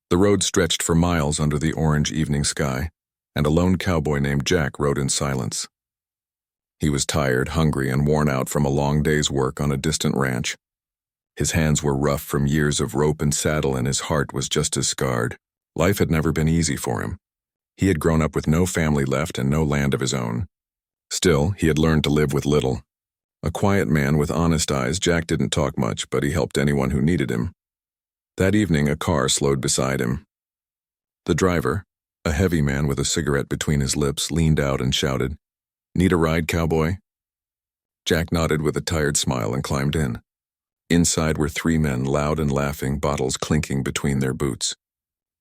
The road stretched for miles under the orange evening sky, and a lone cowboy named Jack rode in silence. He was tired, hungry, and worn out from a long day's work on a distant ranch. His hands were rough from years of rope and saddle, and his heart was just as scarred. Life had never been easy for him. He had grown up with no family left and no land of his own. Still, he had learned to live with little. A quiet man with honest eyes, Jack didn't talk much, but he helped anyone who needed him. That evening, a car slowed beside him. The driver, a heavy man with a cigarette between his lips, leaned out and shouted, "Need a ride, cowboy?" Jack nodded with a tired smile and climbed in. Inside were three men, loud and laughing, bottles clinking between their boots.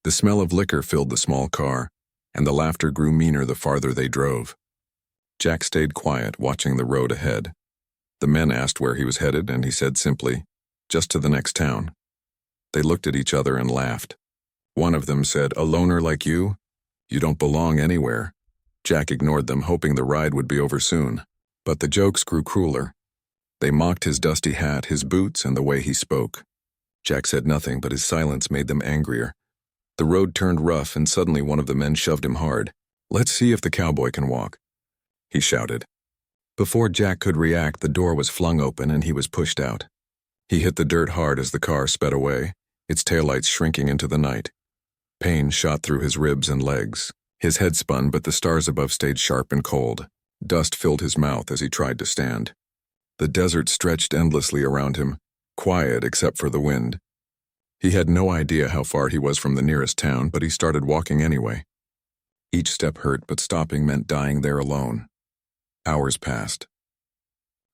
The smell of liquor filled the small car, and the laughter grew meaner the farther they drove. Jack stayed quiet, watching the road ahead. The men asked where he was headed, and he said simply, "Just to the next town." They looked at each other and laughed. One of them said, "A loner like you? You don't belong anywhere." Jack ignored them, hoping the ride would be over soon. But the jokes grew crueler. They mocked his dusty hat, his boots, and the way he spoke. Jack said nothing, but his silence made them angrier. The road turned rough, and suddenly one of the men shoved him hard. "Let's see if the cowboy can walk," he shouted. Before Jack could react, the door was flung open and he was pushed out. He hit the dirt hard as the car sped away, its taillights shrinking into the night. Pain shot through his ribs and legs. His head spun, but the stars above stayed sharp and cold. Dust filled his mouth as he tried to stand. The desert stretched endlessly around him, quiet except for the wind. He had no idea how far he was from the nearest town, but he started walking anyway. Each step hurt, but stopping meant dying there alone. Hours passed.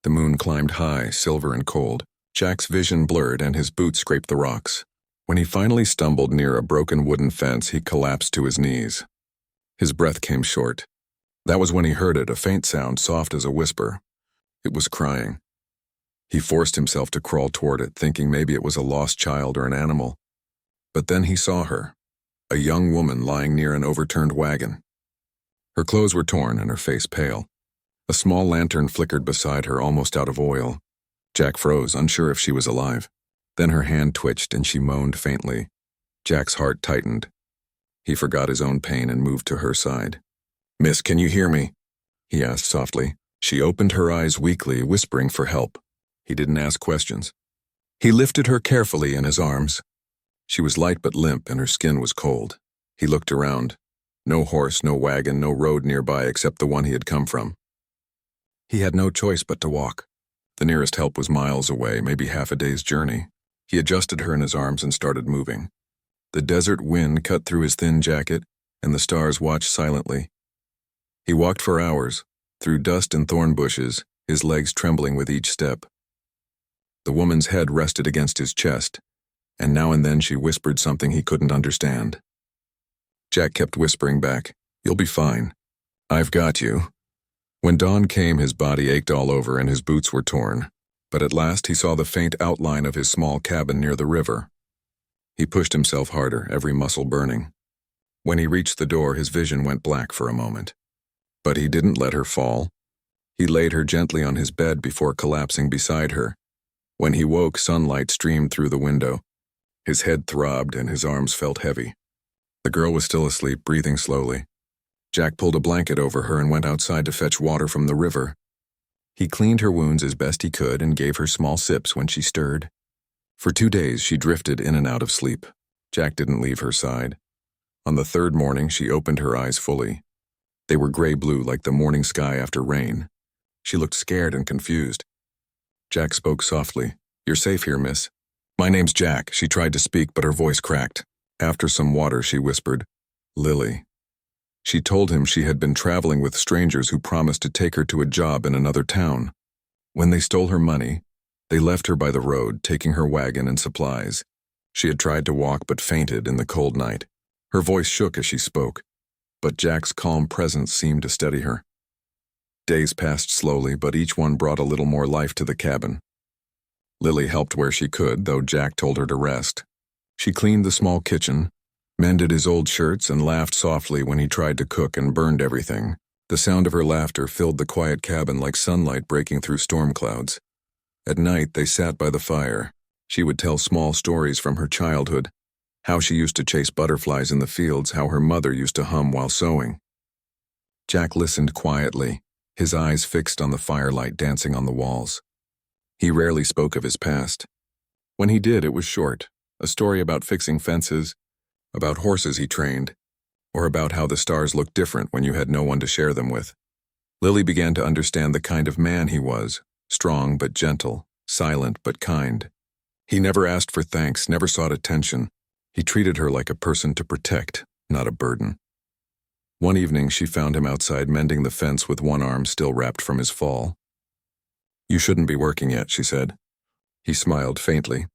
The moon climbed high, silver and cold. Jack's vision blurred and his boots scraped the rocks. When he finally stumbled near a broken wooden fence, he collapsed to his knees. His breath came short. That was when he heard it, a faint sound, soft as a whisper. It was crying. He forced himself to crawl toward it, thinking maybe it was a lost child or an animal. But then he saw her, a young woman lying near an overturned wagon. Her clothes were torn and her face pale. A small lantern flickered beside her, almost out of oil. Jack froze, unsure if she was alive. Then her hand twitched and she moaned faintly. Jack's heart tightened. He forgot his own pain and moved to her side. "Miss, can you hear me?" he asked softly. She opened her eyes weakly, whispering for help. He didn't ask questions. He lifted her carefully in his arms. She was light but limp, and her skin was cold. He looked around. No horse, no wagon, no road nearby except the one he had come from. He had no choice but to walk. The nearest help was miles away, maybe half a day's journey. He adjusted her in his arms and started moving. The desert wind cut through his thin jacket, and the stars watched silently. He walked for hours, through dust and thorn bushes, his legs trembling with each step. The woman's head rested against his chest, and now and then she whispered something he couldn't understand. Jack kept whispering back, "You'll be fine. I've got you." When dawn came, his body ached all over and his boots were torn, but at last he saw the faint outline of his small cabin near the river. He pushed himself harder, every muscle burning. When he reached the door, his vision went black for a moment. But he didn't let her fall. He laid her gently on his bed before collapsing beside her. When he woke, sunlight streamed through the window. His head throbbed and his arms felt heavy. The girl was still asleep, breathing slowly. Jack pulled a blanket over her and went outside to fetch water from the river. He cleaned her wounds as best he could and gave her small sips when she stirred. For 2 days, she drifted in and out of sleep. Jack didn't leave her side. On the third morning, she opened her eyes fully. They were gray-blue like the morning sky after rain. She looked scared and confused. Jack spoke softly. "You're safe here, miss." "My name's Jack." She tried to speak, but her voice cracked. After some water, she whispered, "Lily." She told him she had been traveling with strangers who promised to take her to a job in another town. When they stole her money, they left her by the road, taking her wagon and supplies. She had tried to walk but fainted in the cold night. Her voice shook as she spoke, but Jack's calm presence seemed to steady her. Days passed slowly, but each one brought a little more life to the cabin. Lily helped where she could, though Jack told her to rest. She cleaned the small kitchen, mended his old shirts, and laughed softly when he tried to cook and burned everything. The sound of her laughter filled the quiet cabin like sunlight breaking through storm clouds. At night, they sat by the fire. She would tell small stories from her childhood. How she used to chase butterflies in the fields, how her mother used to hum while sewing. Jack listened quietly, his eyes fixed on the firelight dancing on the walls. He rarely spoke of his past. When he did, it was short, a story about fixing fences, about horses he trained, or about how the stars looked different when you had no one to share them with. Lily began to understand the kind of man he was, strong but gentle, silent but kind. He never asked for thanks, never sought attention. He treated her like a person to protect, not a burden. One evening, she found him outside mending the fence with one arm still wrapped from his fall. "You shouldn't be working yet," she said. He smiled faintly.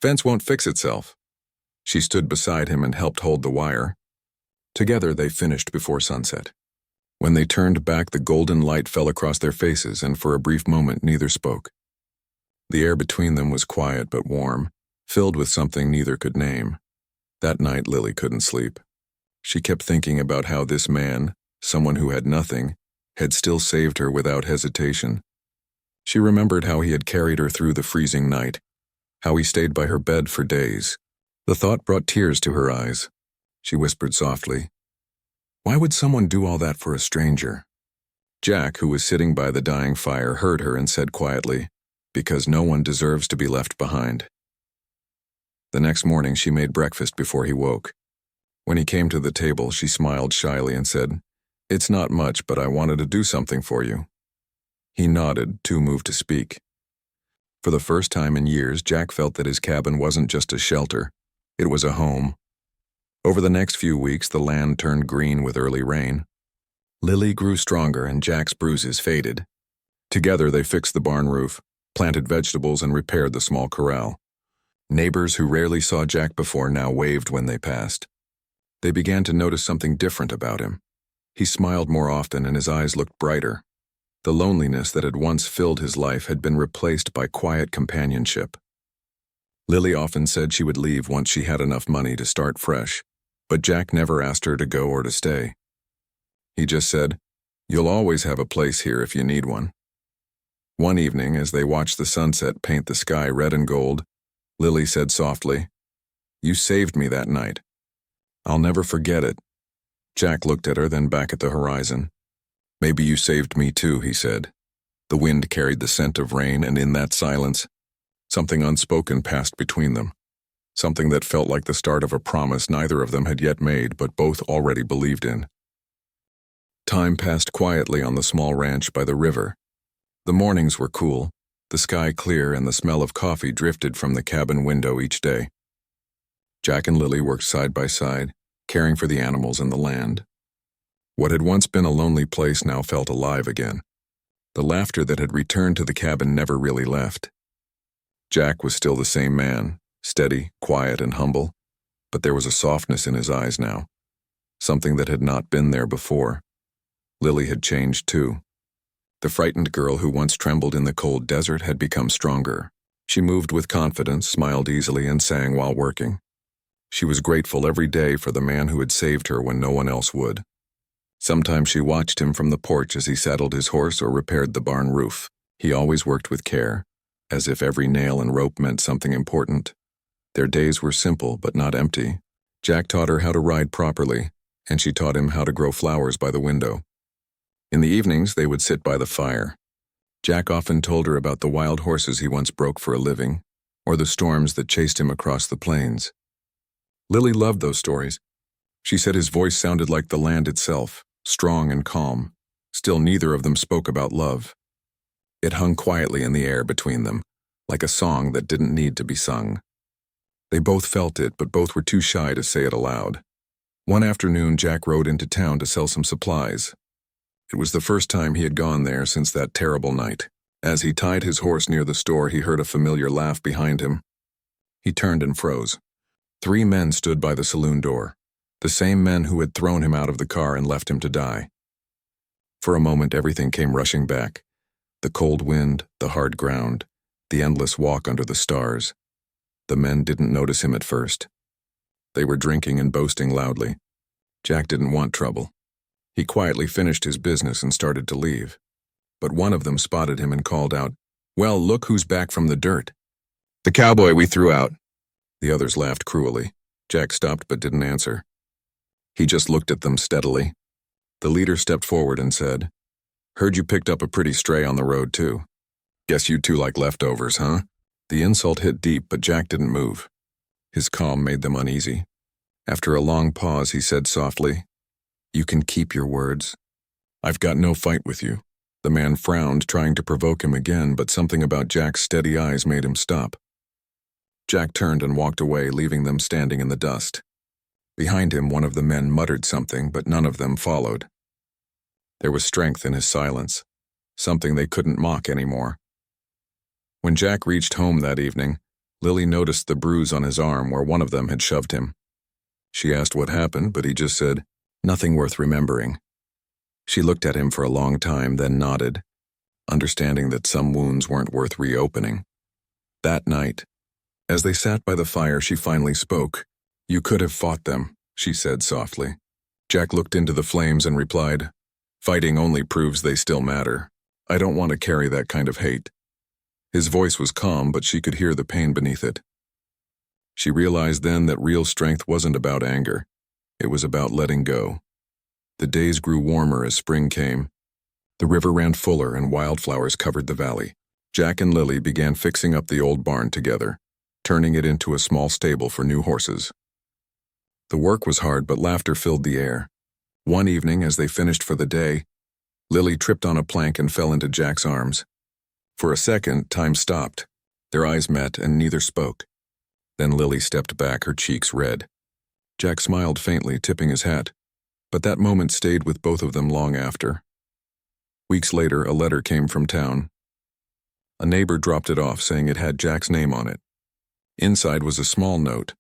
"Fence won't fix itself." She stood beside him and helped hold the wire. Together, they finished before sunset. When they turned back, the golden light fell across their faces, and for a brief moment, neither spoke. The air between them was quiet but warm, filled with something neither could name. That night, Lily couldn't sleep. She kept thinking about how this man, someone who had nothing, had still saved her without hesitation. She remembered how he had carried her through the freezing night, how he stayed by her bed for days. The thought brought tears to her eyes. She whispered softly, "Why would someone do all that for a stranger?" Jack, who was sitting by the dying fire, heard her and said quietly, "Because no one deserves to be left behind." The next morning, she made breakfast before he woke. When he came to the table, she smiled shyly and said, "It's not much, but I wanted to do something for you." He nodded, too moved to speak. For the first time in years, Jack felt that his cabin wasn't just a shelter, it was a home. Over the next few weeks, the land turned green with early rain. Lily grew stronger and Jack's bruises faded. Together, they fixed the barn roof, planted vegetables, and repaired the small corral. Neighbors who rarely saw Jack before now waved when they passed. They began to notice something different about him. He smiled more often and his eyes looked brighter. The loneliness that had once filled his life had been replaced by quiet companionship. Lily often said she would leave once she had enough money to start fresh, but Jack never asked her to go or to stay. He just said, "You'll always have a place here if you need one." One evening, as they watched the sunset paint the sky red and gold, Lily said softly, "You saved me that night. I'll never forget it." Jack looked at her, then back at the horizon. "Maybe you saved me too," he said. The wind carried the scent of rain, and in that silence, something unspoken passed between them. Something that felt like the start of a promise neither of them had yet made, but both already believed in. Time passed quietly on the small ranch by the river. The mornings were cool, the sky clear, and the smell of coffee drifted from the cabin window each day. Jack and Lily worked side by side, caring for the animals and the land. What had once been a lonely place now felt alive again. The laughter that had returned to the cabin never really left. Jack was still the same man, steady, quiet, and humble, but there was a softness in his eyes now, something that had not been there before. Lily had changed too. The frightened girl who once trembled in the cold desert had become stronger. She moved with confidence, smiled easily, and sang while working. She was grateful every day for the man who had saved her when no one else would. Sometimes she watched him from the porch as he saddled his horse or repaired the barn roof. He always worked with care, as if every nail and rope meant something important. Their days were simple but not empty. Jack taught her how to ride properly, and she taught him how to grow flowers by the window. In the evenings, they would sit by the fire. Jack often told her about the wild horses he once broke for a living, or the storms that chased him across the plains. Lily loved those stories. She said his voice sounded like the land itself, strong and calm. Still, neither of them spoke about love. It hung quietly in the air between them, like a song that didn't need to be sung. They both felt it, but both were too shy to say it aloud. One afternoon, Jack rode into town to sell some supplies. It was the first time he had gone there since that terrible night. As he tied his horse near the store, he heard a familiar laugh behind him. He turned and froze. 3 men stood by the saloon door, the same men who had thrown him out of the car and left him to die. For a moment, everything came rushing back. The cold wind, the hard ground, the endless walk under the stars. The men didn't notice him at first. They were drinking and boasting loudly. Jack didn't want trouble. He quietly finished his business and started to leave. But one of them spotted him and called out, "Well, look who's back from the dirt." "The cowboy we threw out." The others laughed cruelly. Jack stopped but didn't answer. He just looked at them steadily. The leader stepped forward and said, "Heard you picked up a pretty stray on the road, too. Guess you two like leftovers, huh?" The insult hit deep, but Jack didn't move. His calm made them uneasy. After a long pause, he said softly, "You can keep your words. I've got no fight with you." The man frowned, trying to provoke him again, but something about Jack's steady eyes made him stop. Jack turned and walked away, leaving them standing in the dust. Behind him, one of the men muttered something, but none of them followed. There was strength in his silence, something they couldn't mock anymore. When Jack reached home that evening, Lily noticed the bruise on his arm where one of them had shoved him. She asked what happened, but he just said, "Nothing worth remembering." She looked at him for a long time, then nodded, understanding that some wounds weren't worth reopening. That night, as they sat by the fire, she finally spoke. "You could have fought them," she said softly. Jack looked into the flames and replied, "Fighting only proves they still matter. I don't want to carry that kind of hate." His voice was calm, but she could hear the pain beneath it. She realized then that real strength wasn't about anger. It was about letting go. The days grew warmer as spring came. The river ran fuller and wildflowers covered the valley. Jack and Lily began fixing up the old barn together, turning it into a small stable for new horses. The work was hard, but laughter filled the air. One evening, as they finished for the day, Lily tripped on a plank and fell into Jack's arms. For a second, time stopped. Their eyes met, and neither spoke. Then Lily stepped back, her cheeks red. Jack smiled faintly, tipping his hat, but that moment stayed with both of them long after. Weeks later, a letter came from town. A neighbor dropped it off, saying it had Jack's name on it. Inside was a small note.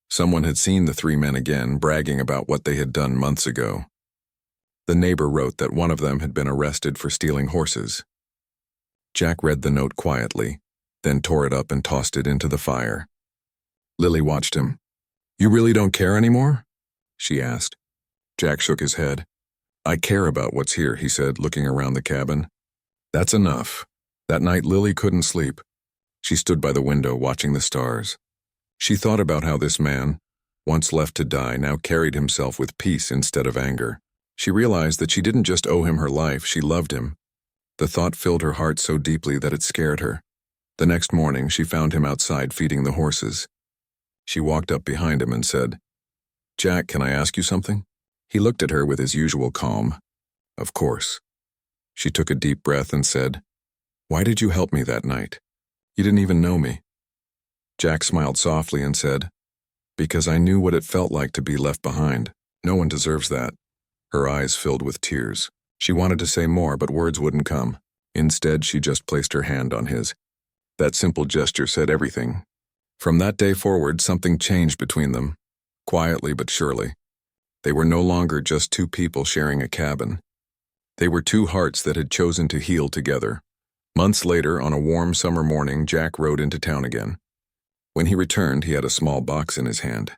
Someone had seen the three men again, bragging about what they had done months ago. The neighbor wrote that one of them had been arrested for stealing horses. Jack read the note quietly, then tore it up and tossed it into the fire. Lily watched him. "You really don't care anymore?" she asked. Jack shook his head. "I care about what's here," he said, looking around the cabin. "That's enough." That night, Lily couldn't sleep. She stood by the window, watching the stars. She thought about how this man, once left to die, now carried himself with peace instead of anger. She realized that she didn't just owe him her life, she loved him. The thought filled her heart so deeply that it scared her. The next morning, she found him outside feeding the horses. She walked up behind him and said, "Jack, can I ask you something?" He looked at her with his usual calm. "Of course." She took a deep breath and said, "Why did you help me that night? You didn't even know me." Jack smiled softly and said, "Because I knew what it felt like to be left behind. No one deserves that." Her eyes filled with tears. She wanted to say more, but words wouldn't come. Instead, she just placed her hand on his. That simple gesture said everything. From that day forward, something changed between them, quietly but surely. They were no longer just two people sharing a cabin. They were two hearts that had chosen to heal together. Months later, on a warm summer morning, Jack rode into town again. When he returned, he had a small box in his hand.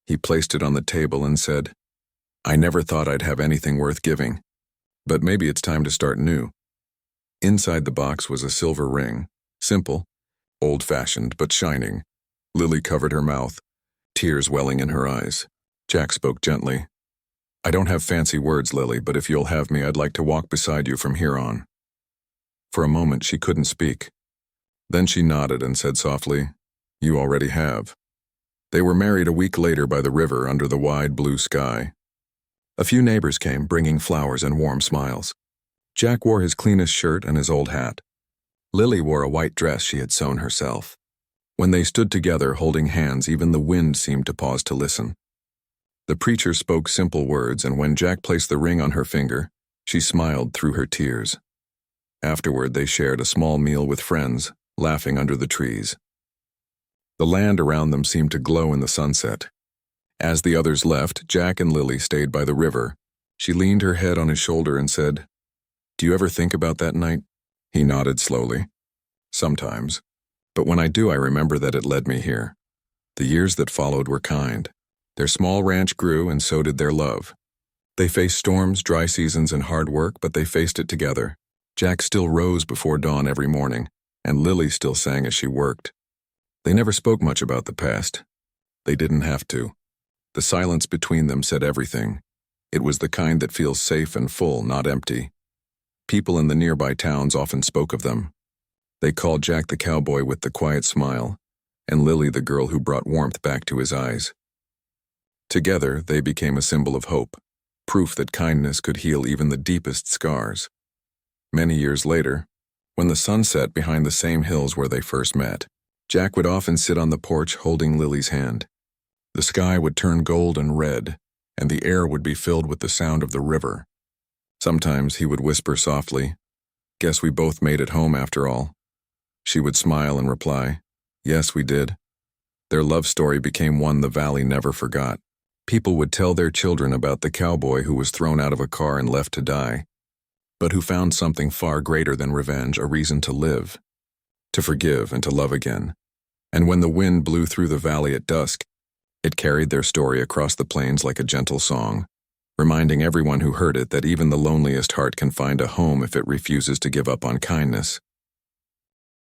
He placed it on the table and said, "I never thought I'd have anything worth giving, but maybe it's time to start new." Inside the box was a silver ring, simple, old-fashioned, but shining. Lily covered her mouth, tears welling in her eyes. Jack spoke gently. "I don't have fancy words, Lily, but if you'll have me, I'd like to walk beside you from here on." For a moment, she couldn't speak. Then she nodded and said softly, "You already have." They were married a week later by the river under the wide blue sky. A few neighbors came, bringing flowers and warm smiles. Jack wore his cleanest shirt and his old hat. Lily wore a white dress she had sewn herself. When they stood together holding hands, even the wind seemed to pause to listen. The preacher spoke simple words, and when Jack placed the ring on her finger, she smiled through her tears. Afterward, they shared a small meal with friends, laughing under the trees. The land around them seemed to glow in the sunset. As the others left, Jack and Lily stayed by the river. She leaned her head on his shoulder and said, "Do you ever think about that night?" He nodded slowly. "Sometimes. But when I do, I remember that it led me here. The years that followed were kind. Their small ranch grew, and so did their love. They faced storms, dry seasons, and hard work, but they faced it together. Jack still rose before dawn every morning, and Lily still sang as she worked. They never spoke much about the past. They didn't have to. The silence between them said everything. It was the kind that feels safe and full, not empty. People in the nearby towns often spoke of them. They called Jack the cowboy with the quiet smile, and Lily the girl who brought warmth back to his eyes. Together, they became a symbol of hope, proof that kindness could heal even the deepest scars. Many years later, when the sun set behind the same hills where they first met, Jack would often sit on the porch holding Lily's hand. The sky would turn gold and red, and the air would be filled with the sound of the river. Sometimes he would whisper softly, "Guess we both made it home after all." She would smile and reply, "Yes, we did." Their love story became one the valley never forgot. People would tell their children about the cowboy who was thrown out of a car and left to die, but who found something far greater than revenge, a reason to live, to forgive and to love again. And when the wind blew through the valley at dusk, it carried their story across the plains like a gentle song, reminding everyone who heard it that even the loneliest heart can find a home if it refuses to give up on kindness.